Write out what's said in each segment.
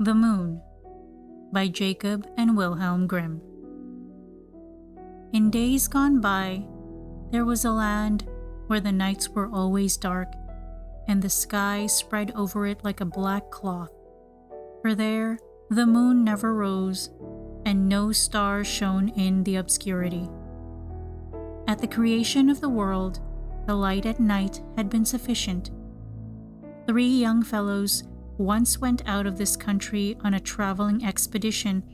The Moon by Jacob and Wilhelm Grimm. In days gone by, there was a land where the nights were always dark, and the sky spread over it like a black cloth. For there the moon never rose, and no stars shone in the obscurity. At the creation of the world, the light at night had been sufficient. 3 young fellows once went out of this country on a traveling expedition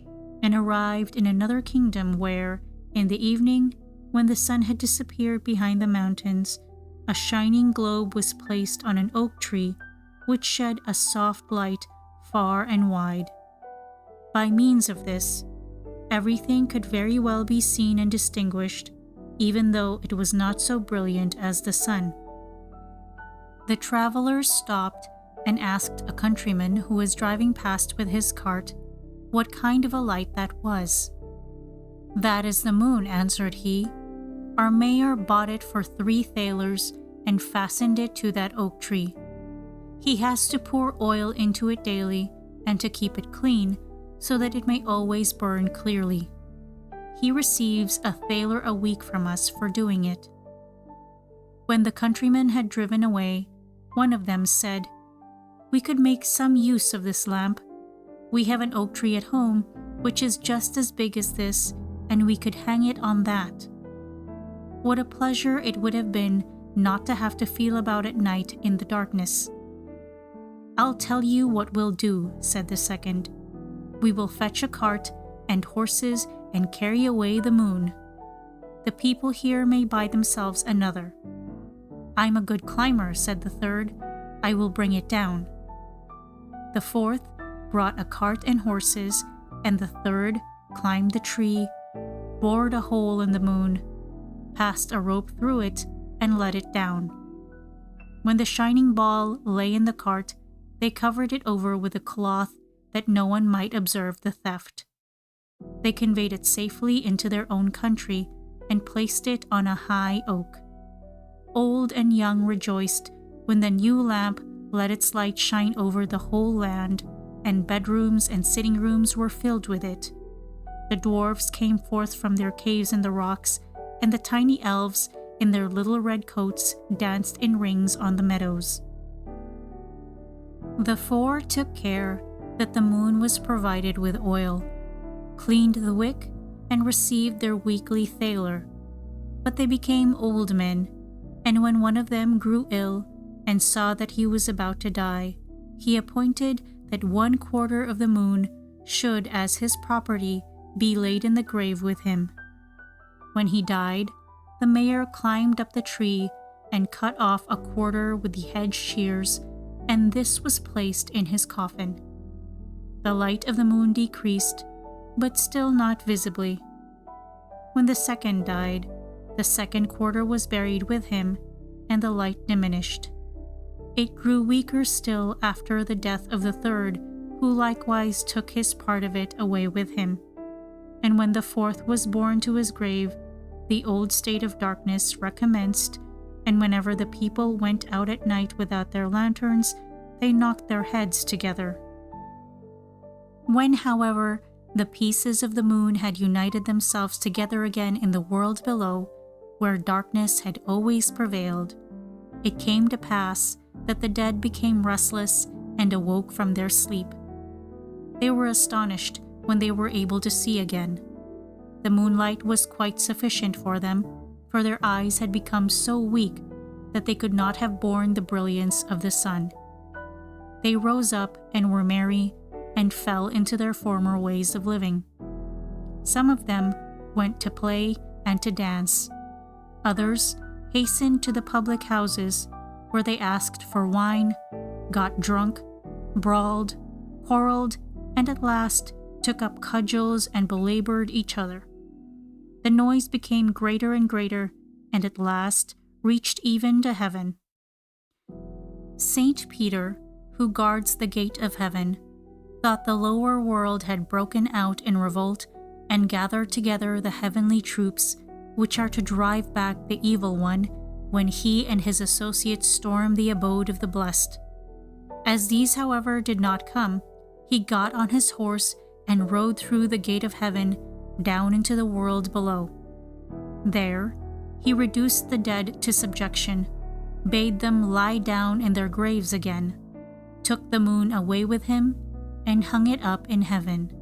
and arrived in another kingdom where, in the evening, when the sun had disappeared behind the mountains, a shining globe was placed on an oak tree which shed a soft light far and wide. By means of this, everything could very well be seen and distinguished, even though it was not so brilliant as the sun. The travelers stopped and asked a countryman who was driving past with his cart what kind of a light that was. "That is the moon," answered he. "Our mayor bought it for 3 thalers and fastened it to that oak tree. He has to pour oil into it daily and to keep it clean so that it may always burn clearly. He receives 1 thaler a week from us for doing it." When the countryman had driven away, one of them said, "We could make some use of this lamp. We have an oak tree at home which is just as big as this, and we could hang it on that. What a pleasure it would have been not to have to feel about at night in the darkness." "I'll tell you what we'll do," said the second. "We will fetch a cart and horses and carry away the moon. The people here may buy themselves another." "I'm a good climber," said the third. "I will bring it down." The fourth brought a cart and horses, and the third climbed the tree, bored a hole in the moon, passed a rope through it, and let it down. When the shining ball lay in the cart, they covered it over with a cloth that no one might observe the theft. They conveyed it safely into their own country and placed it on a high oak. Old and young rejoiced when the new lamp let its light shine over the whole land, and bedrooms and sitting rooms were filled with it. The dwarfs came forth from their caves in the rocks, and the tiny elves, in their little red coats, danced in rings on the meadows. The 4 took care that the moon was provided with oil, cleaned the wick, and received their weekly thaler. But they became old men, and when one of them grew ill and saw that he was about to die, he appointed that 1/4 of the moon should, as his property, be laid in the grave with him. When he died, the mayor climbed up the tree and cut off 1/4 with the hedge shears, and this was placed in his coffin. The light of the moon decreased, but still not visibly. When the second died, the 2/4 was buried with him, and the light diminished. It grew weaker still after the death of the 3rd, who likewise took his part of it away with him. And when the 4th was borne to his grave, the old state of darkness recommenced, and whenever the people went out at night without their lanterns, they knocked their heads together. When, however, the pieces of the moon had united themselves together again in the world below, where darkness had always prevailed, it came to pass that the dead became restless and awoke from their sleep. They were astonished when they were able to see again. The moonlight was quite sufficient for them, for their eyes had become so weak that they could not have borne the brilliance of the sun. They rose up and were merry, and fell into their former ways of living. Some of them went to play and to dance. Others hastened to the public houses, where they asked for wine, got drunk, brawled, quarreled, and at last took up cudgels and belabored each other. The noise became greater and greater, and at last reached even to heaven. Saint Peter, who guards the gate of heaven, thought the lower world had broken out in revolt and gathered together the heavenly troops which are to drive back the evil one when he and his associates storm the abode of the blessed. As these, however, did not come, he got on his horse and rode through the gate of heaven down into the world below. There, he reduced the dead to subjection, bade them lie down in their graves again, took the moon away with him, and hung it up in heaven.